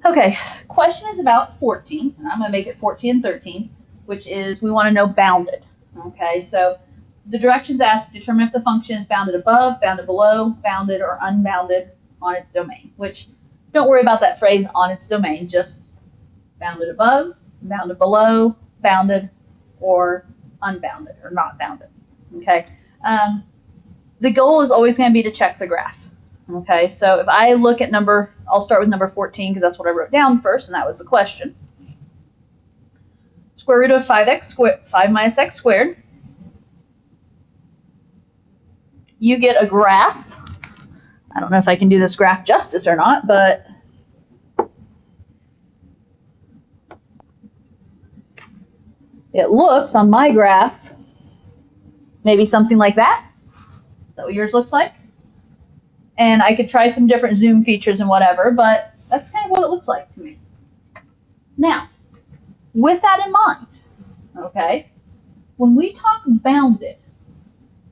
Okay, question is about 14, and I'm going to make it 14 and 13, which is we want to know bounded. Okay, so the directions ask determine if the function is bounded above, bounded below, bounded or unbounded on its domain, which don't worry about that phrase on its domain, just bounded above, bounded below, bounded or unbounded or not bounded. Okay, the goal is always going to be to check the graph. Okay, so if I look at I'll start with number 14 because that's what I wrote down first, and that was the question. Square root of 5 minus x squared. You get a graph. I don't know if I can do this graph justice or not, but it looks on my graph maybe something like that. Is that what yours looks like? And I could try some different zoom features and whatever, but that's kind of what it looks like to me. Now, with that in mind, okay, when we talk bounded,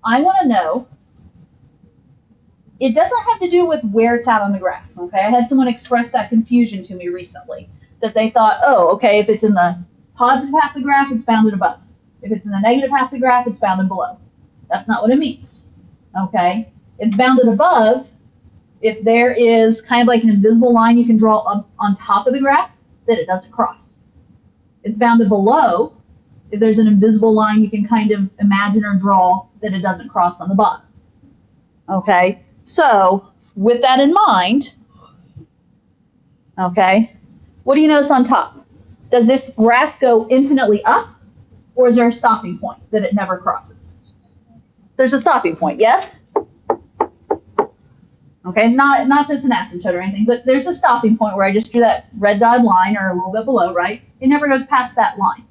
I want to know, it doesn't have to do with where it's at on the graph, okay? I had someone express that confusion to me recently, that they thought, oh, okay, if it's in the positive half of the graph, it's bounded above. If it's in the negative half of the graph, it's bounded below. That's not what it means, okay? It's bounded above if there is kind of like an invisible line you can draw up on top of the graph that it doesn't cross. It's bounded below if there's an invisible line you can kind of imagine or draw that it doesn't cross on the bottom. Okay, so with that in mind, okay, what do you notice on top? Does this graph go infinitely up, or is there a stopping point that it never crosses? There's a stopping point, yes? Okay, not that it's an asymptote or anything, but there's a stopping point where I just drew that red dotted line or a little bit below, right? It never goes past that line.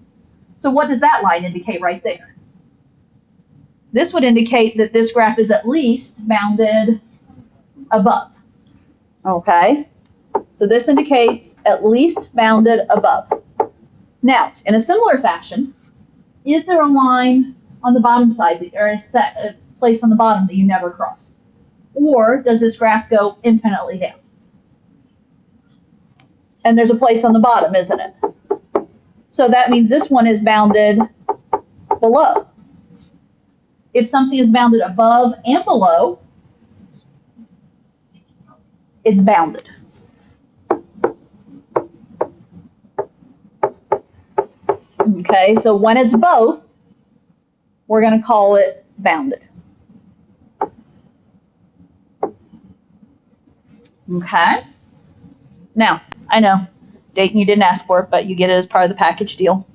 So what does that line indicate right there? This would indicate that this graph is at least bounded above. Okay, so this indicates at least bounded above. Now, in a similar fashion, is there a line on the bottom side or a place on the bottom that you never cross? Or does this graph go infinitely down? And there's a place on the bottom, isn't it? So that means this one is bounded below. If something is bounded above and below, it's bounded. Okay, so when it's both, we're going to call it bounded. Okay. Now, I know, Dayton, you didn't ask for it, but you get it as part of the package deal.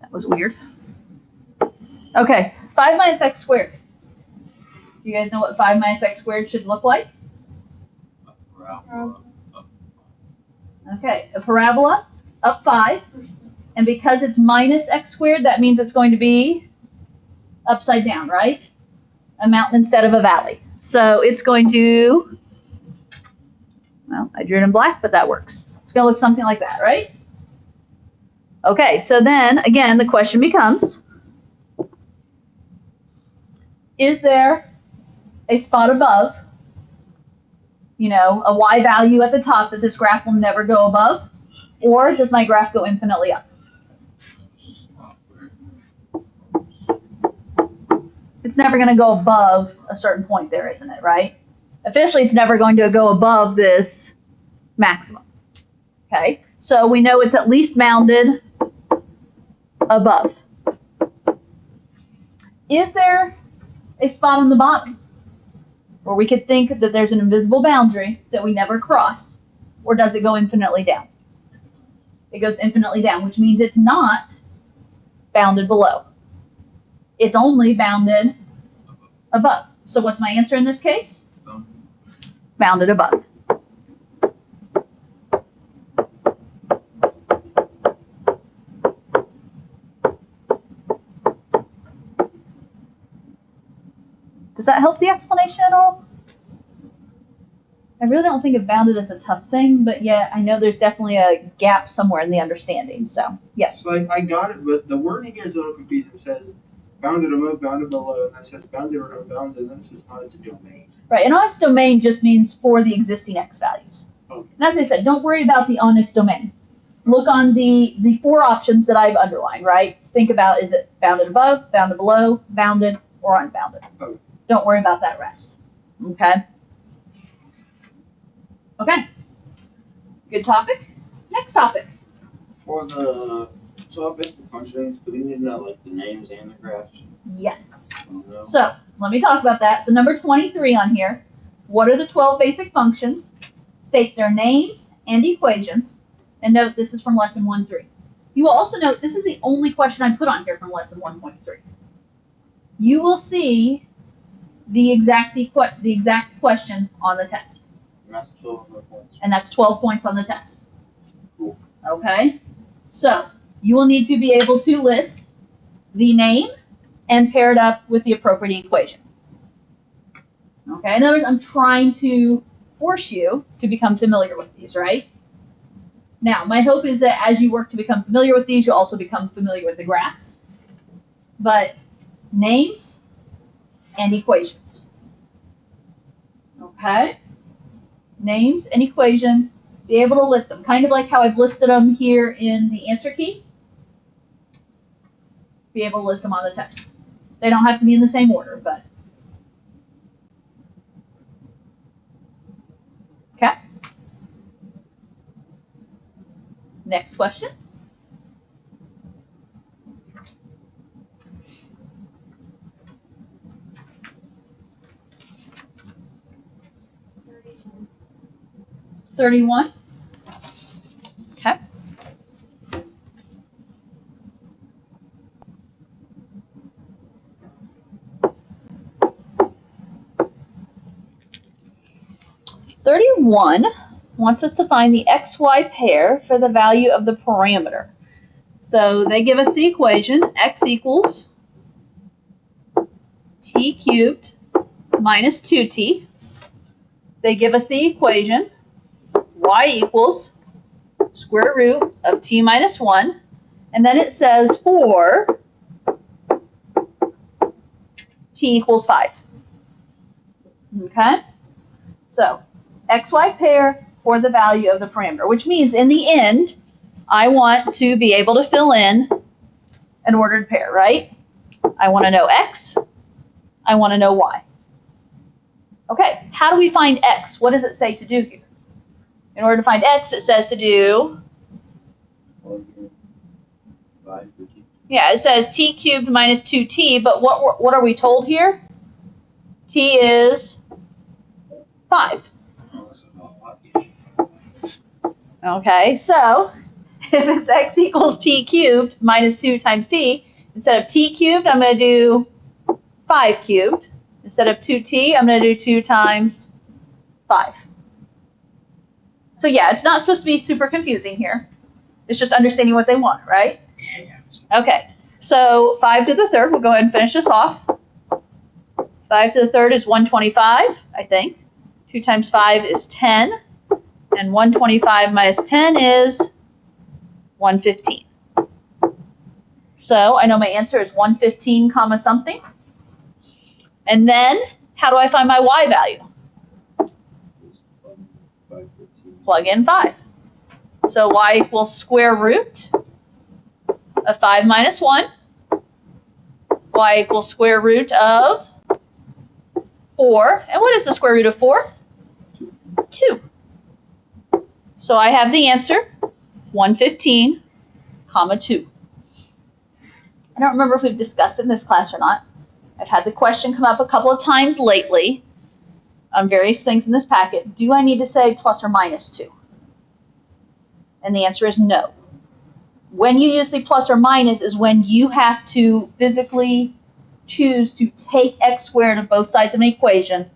That was weird. Okay, 5 minus x squared. Do you guys know what 5 minus x squared should look like? Okay, a parabola up 5. And because it's minus x squared, that means it's going to be upside down, right? A mountain instead of a valley. So it's going to, well, I drew it in black, but that works. It's going to look something like that, right? Okay, so then, again, the question becomes, is there a spot above, you know, a y value at the top that this graph will never go above? Or does my graph go infinitely up? It's never going to go above a certain point there, isn't it, right? Officially, it's never going to go above this maximum. Okay, so we know it's at least bounded above. Is there a spot on the bottom where we could think that there's an invisible boundary that we never cross, or does it go infinitely down? It goes infinitely down, which means it's not bounded below. It's only bounded above. So what's my answer in this case? Bounded above. Does that help the explanation at all? I really don't think of bounded as a tough thing, but yet I know there's definitely a gap somewhere in the understanding. So, yes. So I got it, but the wording here is a little confusing. It says bounded above, bounded below, and then it says bounded or unbounded, and then it says on its domain. Right, and on its domain just means for the existing x values. Okay. And as I said, don't worry about the on its domain. Look on the four options that I've underlined, right? Think about, is it bounded above, bounded below, bounded, or unbounded? Okay. Don't worry about that rest. Okay? Okay. Good topic. Next topic. For the 12 basic functions, do we need to know like the names and the graphs? Yes. No. So let me talk about that. So number 23 on here. What are the 12 basic functions? State their names and equations. And note this is from lesson 1.3. You will also note this is the only question I put on here from lesson 1.3. You will see the exact question on the test. And that's 12 points. And that's 12 points on the test. Cool. Okay? So you will need to be able to list the name and pair it up with the appropriate equation. Okay? In other words, I'm trying to force you to become familiar with these, right? Now, my hope is that as you work to become familiar with these, you'll also become familiar with the graphs. But names and equations. Okay? Names and equations, be able to list them. Kind of like how I've listed them here in the answer key. Be able to list them on the text. They don't have to be in the same order, but. Okay? Next question. $31. Okay. $31 wants us to find the xy pair for the value of the parameter. So they give us the equation, x equals t cubed minus 2t. They give us the equation, y equals square root of t minus 1. And then it says for t equals 5. Okay? So xy pair for the value of the parameter, which means in the end, I want to be able to fill in an ordered pair, right? I want to know x. I want to know y. Okay, how do we find x? What does it say to do here? In order to find x, it says to do, yeah, it says t cubed minus 2t, but what are we told here? T is 5. Okay, so if it's x equals t cubed minus 2 times t, instead of t cubed, I'm going to do 5 cubed. Instead of 2t, I'm going to do 2 times 5. So yeah, it's not supposed to be super confusing here. It's just understanding what they want, right? Okay, so 5 to the third, we'll go ahead and finish this off. 5 to the third is 125, I think. 2 times 5 is 10. And 125 minus 10 is 115. So I know my answer is 115 comma something. And then, how do I find my y value? Plug in 5. So y equals square root of 5 minus 1. Y equals square root of 4. And what is the square root of 4? 2. So I have the answer, 115, comma 2. I don't remember if we've discussed it in this class or not. I've had the question come up a couple of times lately on various things in this packet. Do I need to say plus or minus 2? And the answer is no. When you use the plus or minus is when you have to physically choose to take x squared of both sides of an equation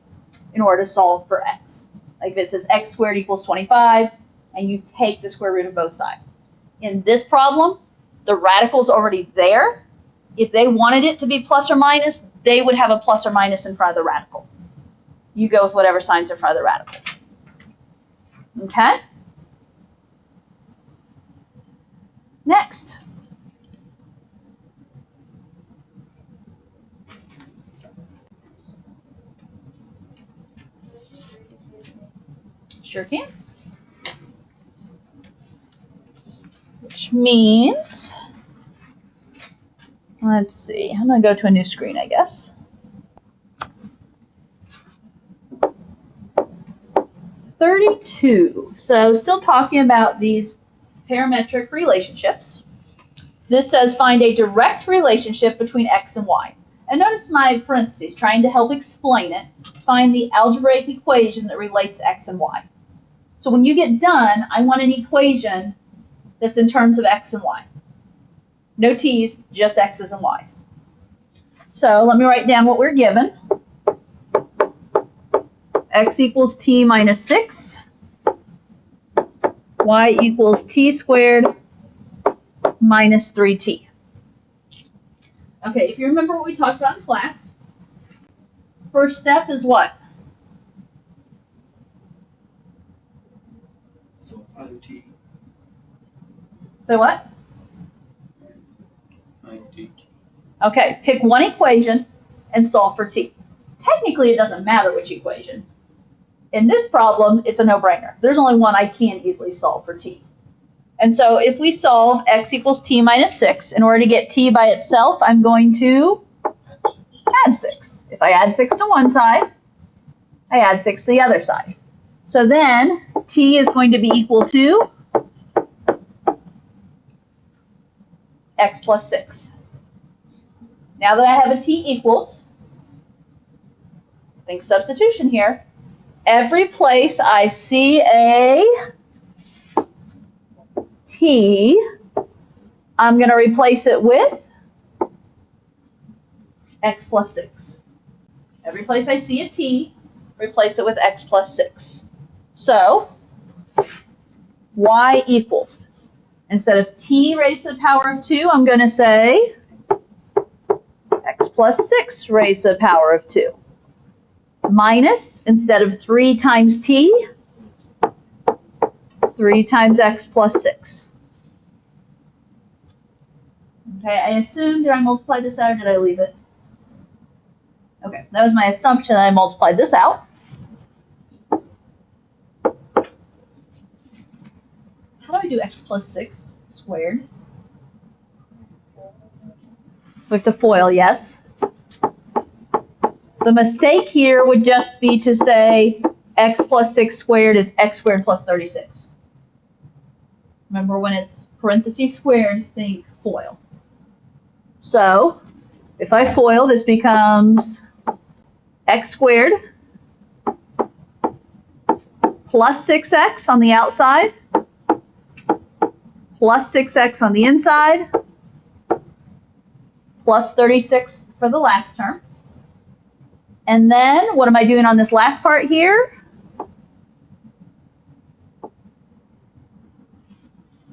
in order to solve for x. Like if it says x squared equals 25, and you take the square root of both sides. In this problem, the radical's already there. If they wanted it to be plus or minus, they would have a plus or minus in front of the radical. You go with whatever signs in front of the radical. Okay? Next. Sure can. Which means, let's see, I'm going to go to a new screen, I guess. (32). So still talking about these parametric relationships. This says find a direct relationship between x and y. And notice my parentheses, trying to help explain it. Find the algebraic equation that relates x and y. So when you get done, I want an equation that's in terms of x and y. No t's, just x's and y's. So let me write down what we're given. X equals t minus 6. Y equals t squared minus 3t. Okay, if you remember what we talked about in class, first step is what? So 5t. So what? 9t. Okay, pick one equation and solve for t. Technically, it doesn't matter which equation. In this problem, it's a no-brainer. There's only one I can easily solve for t. And so if we solve x equals t minus 6, in order to get t by itself, I'm going to add 6. If I add 6 to one side, I add 6 to the other side. So then t is going to be equal to x plus 6. Now that I have a t equals, think substitution here. Every place I see a t, I'm going to replace it with x plus 6. Every place I see a t, replace it with x plus 6. So, y equals, instead of t raised to the power of 2, I'm going to say x plus 6 raised to the power of 2. Minus, instead of 3 times t, 3 times x plus 6. Okay, I assume, did I multiply this out or did I leave it? Okay, that was my assumption that I multiplied this out. How do I do x plus 6 squared? We have to FOIL, yes. The mistake here would just be to say x plus 6 squared is x squared plus 36. Remember, when it's parentheses squared, think FOIL. So, if I FOIL, this becomes x squared plus 6x on the outside plus 6x on the inside plus 36 for the last term. And then, what am I doing on this last part here?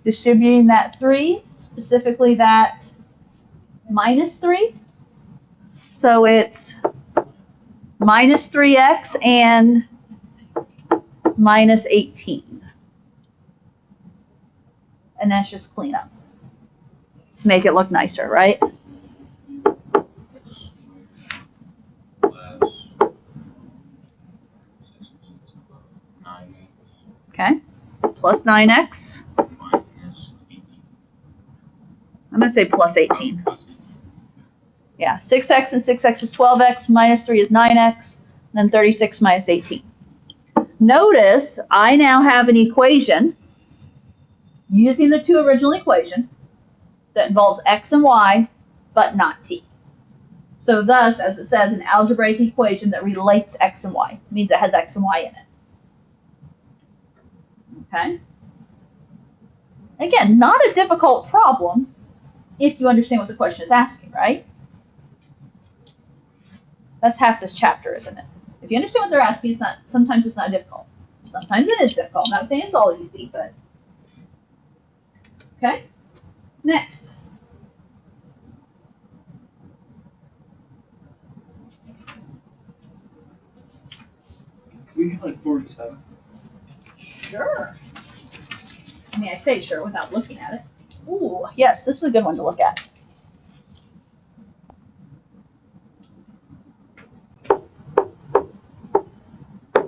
Distributing that 3, specifically that minus 3. So it's minus 3x and minus 18. And that's just clean up. Make it look nicer, right? Okay, plus 9x. I'm going to say plus 18. Yeah, 6x and 6x is 12x, minus 3 is 9x, and then 36 minus 18. Notice I now have an equation using the two original equations that involves x and y, but not t. So thus, as it says, an algebraic equation that relates x and y, means it has x and y in it. Okay? Again, not a difficult problem if you understand what the question is asking, right? That's half this chapter, isn't it? If you understand what they're asking, it's not. Sometimes it's not difficult. Sometimes it is difficult. I'm not saying it's all easy, but okay. Next. Can we do like 47? Sure. I mean, I say sure without looking at it. Ooh, yes, this is a good one to look at.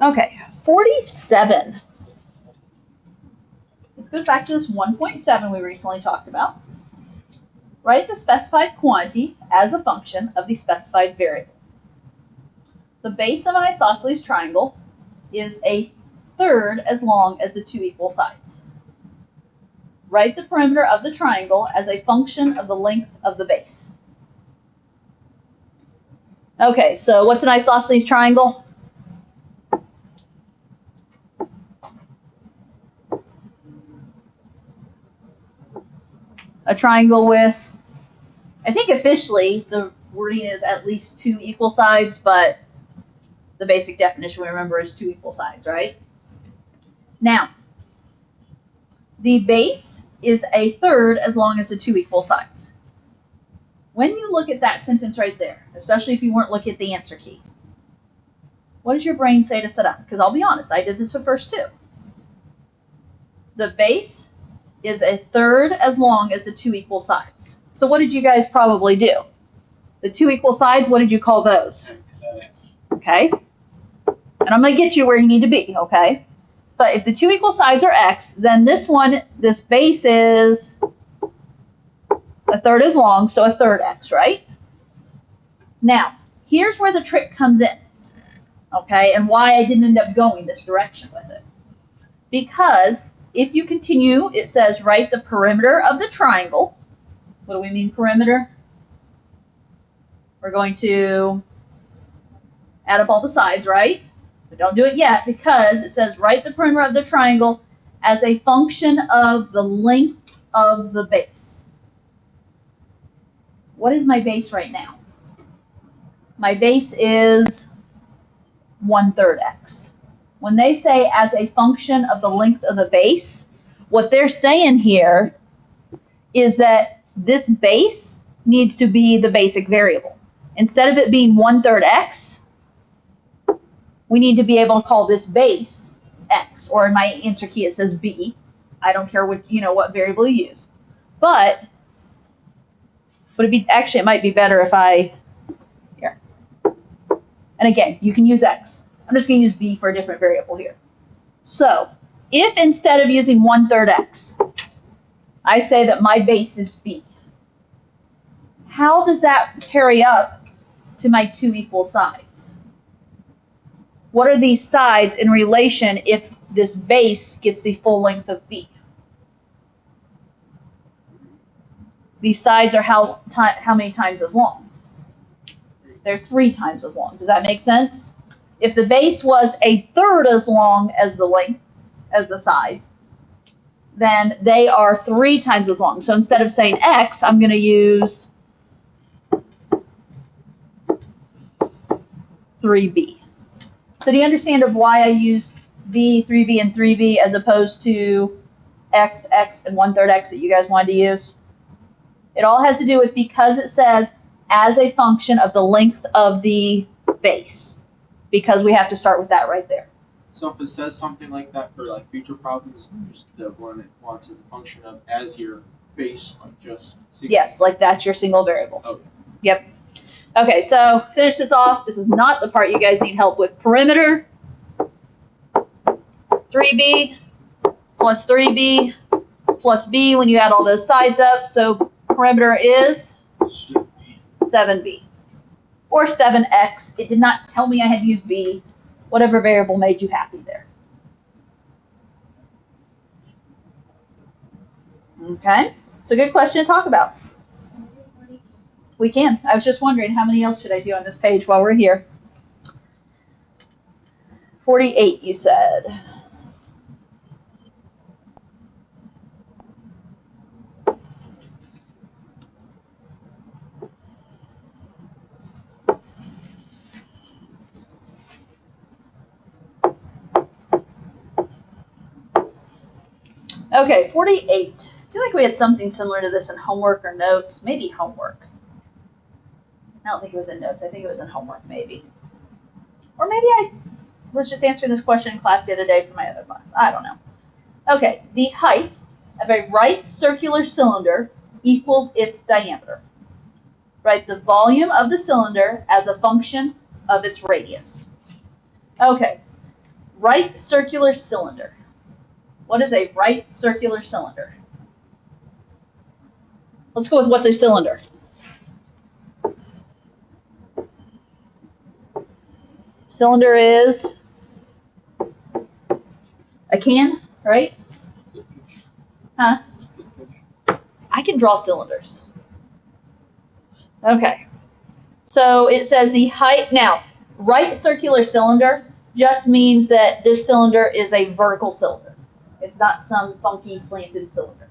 Okay, 47. This goes back to this 1.7 we recently talked about. Write the specified quantity as a function of the specified variable. The base of an isosceles triangle is a third as long as the two equal sides. Write the perimeter of the triangle as a function of the length of the base. Okay, so what's an isosceles triangle? A triangle with, I think officially the wording is at least two equal sides, but the basic definition we remember is two equal sides, right? Now, the base is a third as long as the two equal sides. When you look at that sentence right there, especially if you weren't looking at the answer key, what does your brain say to set up? Because I'll be honest, I did this at first too. The base is a third as long as the two equal sides. So what did you guys probably do? The two equal sides, what did you call those? Okay. And I'm going to get you where you need to be, okay? But if the two equal sides are x, then this base is a third as long, so a third x, right? Now, here's where the trick comes in, okay, and why I didn't end up going this direction with it. Because if you continue, it says write the perimeter of the triangle. What do we mean perimeter? We're going to add up all the sides, right? But don't do it yet because it says write the perimeter of the triangle as a function of the length of the base. What is my base right now? My base is 1/3 x. When they say as a function of the length of the base, what they're saying here is that this base needs to be the basic variable. Instead of it being 1/3 x, we need to be able to call this base x, or in my answer key it says b. I don't care what variable you use. But it might be better if here. And again, you can use x. I'm just going to use b for a different variable here. So, if instead of using 1/3 x, I say that my base is b, how does that carry up to my two equal sides? What are these sides in relation if this base gets the full length of b? These sides are how many times as long? They're 3 times as long. Does that make sense? If the base was a third as long as the length, as the sides, then they are 3 times as long. So instead of saying x, I'm going to use 3b. So do you understand of why I used b, 3b, and 3b as opposed to x, x, and 1/3 x that you guys wanted to use? It all has to do with because it says as a function of the length of the base. Because we have to start with that right there. So if it says something like that for like future problems, use the one it wants as a function of as your base, like just single. Yes, like that's your single variable. Okay. Yep. Okay, so finish this off. This is not the part you guys need help with. Perimeter, 3b plus 3b plus b when you add all those sides up. So perimeter is 7b. Or 7x. It did not tell me I had to use b. Whatever variable made you happy there. Okay, it's a good question to talk about. We can. I was just wondering how many else should I do on this page while we're here. 48, you said. Okay, 48. I feel like we had something similar to this in homework or notes. Maybe homework. I don't think it was in notes. I think it was in homework, maybe. Or maybe I was just answering this question in class the other day for my other class. I don't know. Okay, the height of a right circular cylinder equals its diameter. Write the volume of the cylinder as a function of its radius. Okay, right circular cylinder. What is a right circular cylinder? Let's go with what's a cylinder. Cylinder is a can, right? Huh? I can draw cylinders. Okay. So it says the height. Now, right circular cylinder just means that this cylinder is a vertical cylinder. It's not some funky slanted cylinder.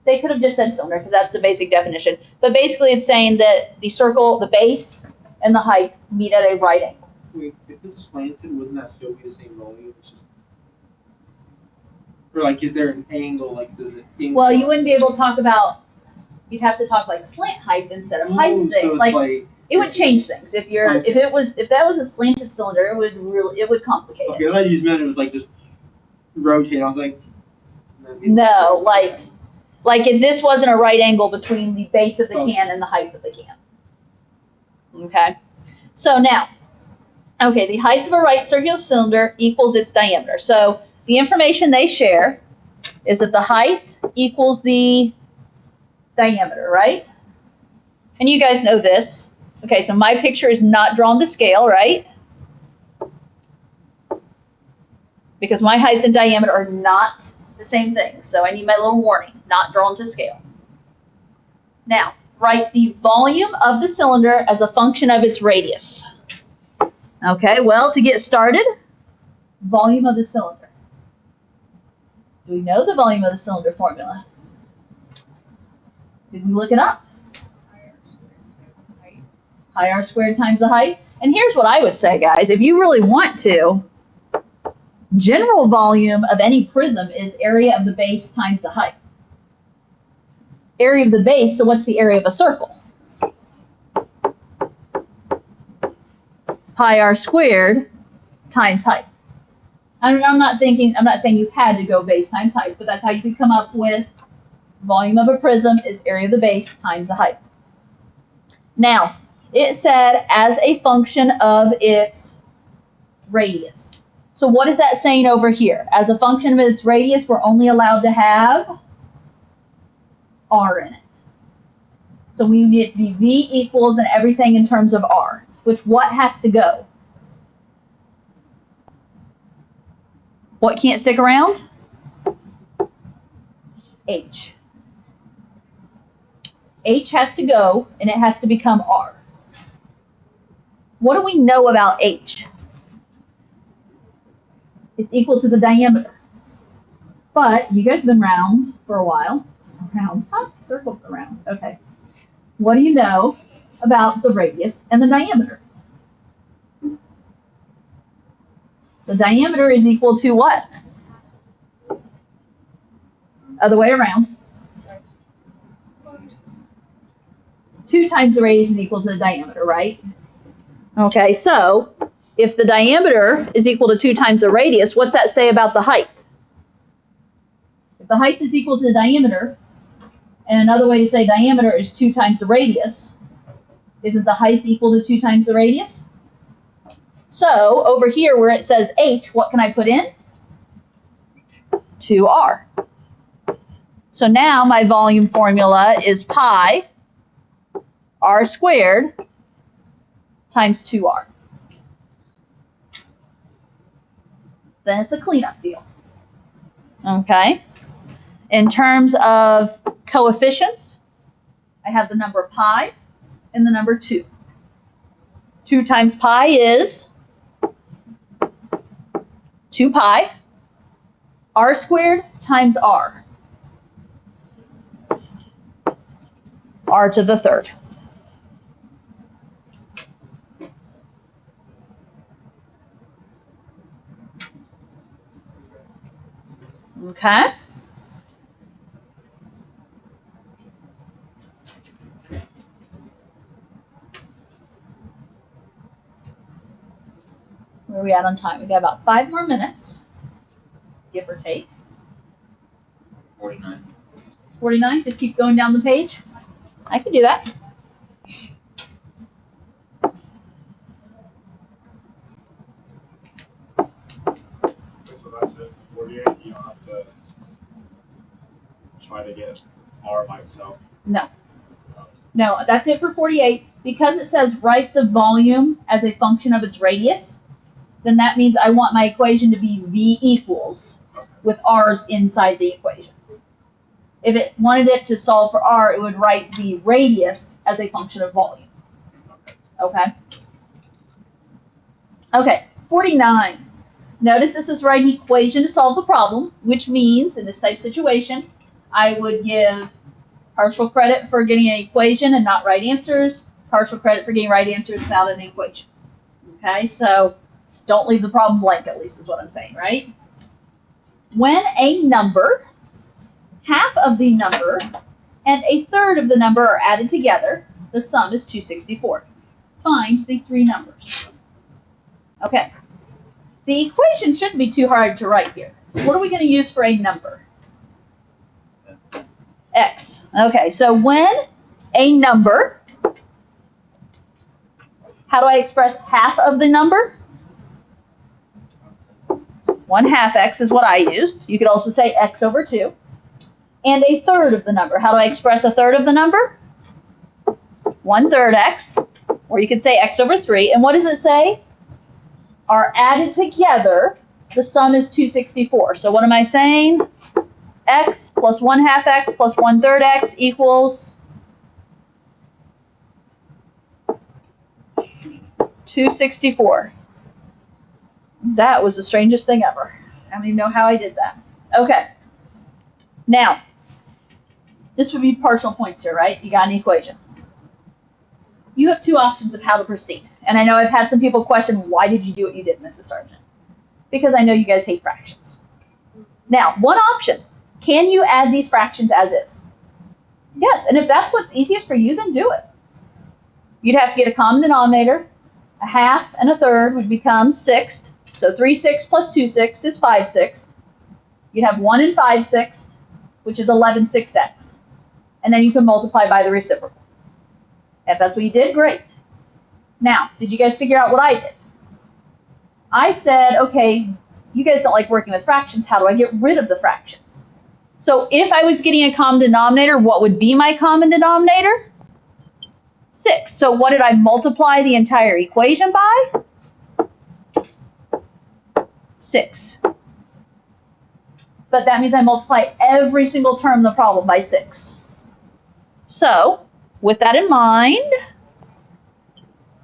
They could have just said cylinder because that's the basic definition. But basically it's saying that the circle, the base, and the height meet at a right angle. Wait, if it's slanted, wouldn't that still be the same volume? It's just, or like, is there an angle? Like, does it? Well, you wouldn't be able to talk about. You'd have to talk like slant height instead of height. So it's like it would change things if you're okay. if that was a slanted cylinder, it would complicate Okay, it. I thought you just meant it was like just rotate. I was like, No, like if this wasn't a right angle between the base of the can and the height of the can. Okay. So now, okay, the height of a right circular cylinder equals its diameter. So the information they share is that the height equals the diameter, right? And you guys know this. Okay, so my picture is not drawn to scale, right? Because my height and diameter are not the same thing. So I need my little warning, not drawn to scale. Now, write the volume of the cylinder as a function of its radius. Okay, well, to get started, volume of the cylinder. Do we know the volume of the cylinder formula? Did we look it up? Pi r squared times the height. And here's what I would say, guys. If you really want to, general volume of any prism is area of the base times the height. Area of the base, so what's the area of a circle? Pi r squared times height. I'm not saying you had to go base times height, but that's how you could come up with volume of a prism is area of the base times the height. Now, it said as a function of its radius. So what is that saying over here? As a function of its radius, we're only allowed to have r in it. So we need it to be v equals and everything in terms of r, which what has to go? What can't stick around? H. H has to go, and it has to become r. What do we know about H? It's equal to the diameter. But you guys have been round for a while. Round, huh? Circles around. Okay. What do you know about the radius and the diameter? The diameter is equal to what? Other way around. 2 times the radius is equal to the diameter, right? Okay, so if the diameter is equal to 2 times the radius, what's that say about the height? If the height is equal to the diameter, and another way to say diameter is 2 times the radius, isn't the height equal to 2 times the radius? So over here where it says h, what can I put in? 2r. So now my volume formula is pi r squared times 2r. Then it's a cleanup deal. Okay. In terms of coefficients, I have the number pi and the number 2. 2 times pi is 2 pi. R squared times r. R to the 3rd. Okay. Where are we at on time? We got about 5 more minutes, give or take. 49. 49? Just keep going down the page? I can do that. So that's it. 48. You don't have to try to get r by itself. No. No, that's it for 48. Because it says write the volume as a function of its radius, then that means I want my equation to be v equals with r's inside the equation. If it wanted it to solve for r, it would write the radius as a function of volume. Okay? Okay, 49. Notice this is write an equation to solve the problem, which means in this type of situation, I would give partial credit for getting an equation and not right answers, partial credit for getting right answers without an equation. Okay, so don't leave the problem blank, at least is what I'm saying, right? When a number, half of the number, and a third of the number are added together, the sum is 264. Find the three numbers. Okay, the equation shouldn't be too hard to write here. What are we going to use for a number? X. Okay, so when a number, how do I express half of the number? 1/2 x is what I used. You could also say x over 2. And a third of the number. How do I express a third of the number? 1/3 x, or you could say x over 3. And what does it say? Are added together, the sum is 264. So what am I saying? X plus 1/2 x plus 1/3 x equals 264. That was the strangest thing ever. I don't even know how I did that. Okay. Now, this would be partial points here, right? You got an equation. You have two options of how to proceed. And I know I've had some people question, why did you do what you did, Mrs. Sargent? Because I know you guys hate fractions. Now, one option. Can you add these fractions as is? Yes, and if that's what's easiest for you, then do it. You'd have to get a common denominator. A half and a third would become sixth. So 3/6 plus 2/6 is 5/6. You'd have 1 and 5/6, which is 11/6 x. And then you can multiply by the reciprocal. If that's what you did, great. Now, did you guys figure out what I did? I said, okay, you guys don't like working with fractions. How do I get rid of the fractions? So if I was getting a common denominator, what would be my common denominator? 6. So what did I multiply the entire equation by? 6. But that means I multiply every single term in the problem by 6. So, with that in mind,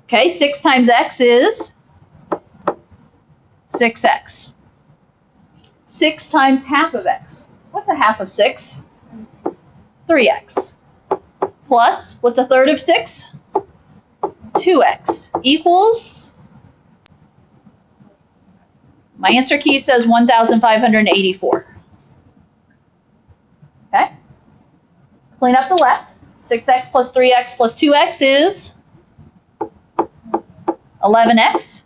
okay, 6 times x is 6x. 6 times half of x. What's a half of 6? 3x. Plus, what's a third of 6? 2x equals, my answer key says 1,584. Okay? Clean up the left. 6x plus 3x plus 2x is 11x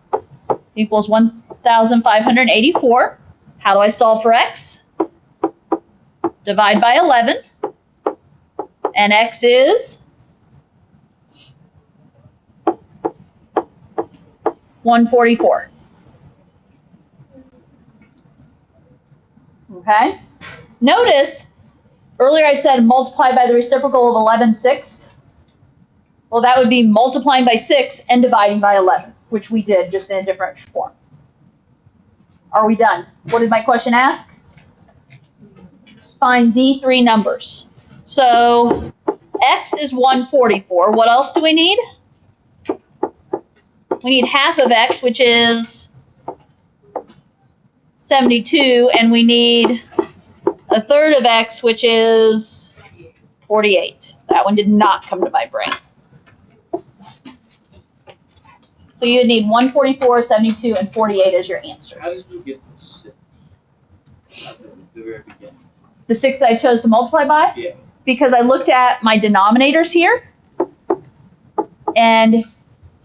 equals 1,584. How do I solve for x? Divide by 11. And x is 144. Okay? Notice, earlier I said multiply by the reciprocal of 11/6. Well, that would be multiplying by 6 and dividing by 11, which we did, just in a different form. Are we done? What did my question ask? Find the three numbers. So x is 144. What else do we need? We need half of x, which is 72, and we need a third of x, which is 48. That one did not come to my brain. So you would need 144, 72, and 48 as your answers. How did you get to 6? At the very beginning. The 6 that I chose to multiply by? Yeah. Because I looked at my denominators here, and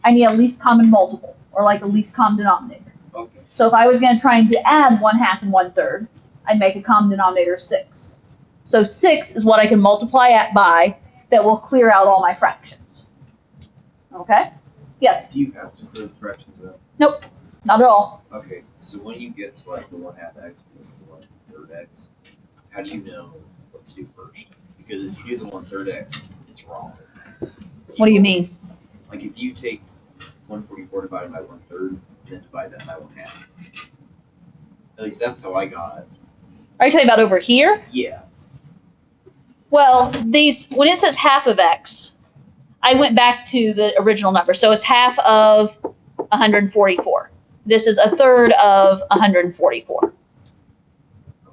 I need a least common multiple, or like a least common denominator. Okay. So if I was going to try and add 1/2 and 1/3, I'd make a common denominator of 6. So 6 is what I can multiply by that will clear out all my fractions. Okay? Yes? Do you have to clear the fractions up? Nope, not at all. Okay, so when you get to like the 1/2 x plus the 1/3 x, how do you know what to do first. Because if you do the 1/3 x, it's wrong. What do you mean? Like if you take 144 divided by 1/3, then divide that by 1/2. At least that's how I got it. Are you talking about over here? Yeah. Well, when it says half of x, I went back to the original number. So it's half of 144. This is 1/3 of 144.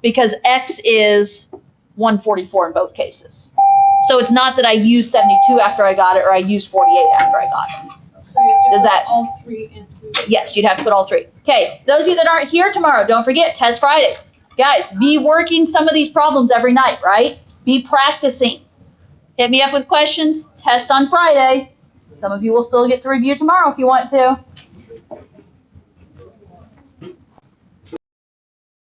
Because x is 144 in both cases. So it's not that I used 72 after I got it or I used 48 after I got it. So you have to Does put that- all three answers. Yes, you'd have to put all three. Okay, those of you that aren't here tomorrow, don't forget, Test Friday. Guys, be working some of these problems every night, right? Be practicing. Hit me up with questions, test on Friday. Some of you will still get to review tomorrow if you want to.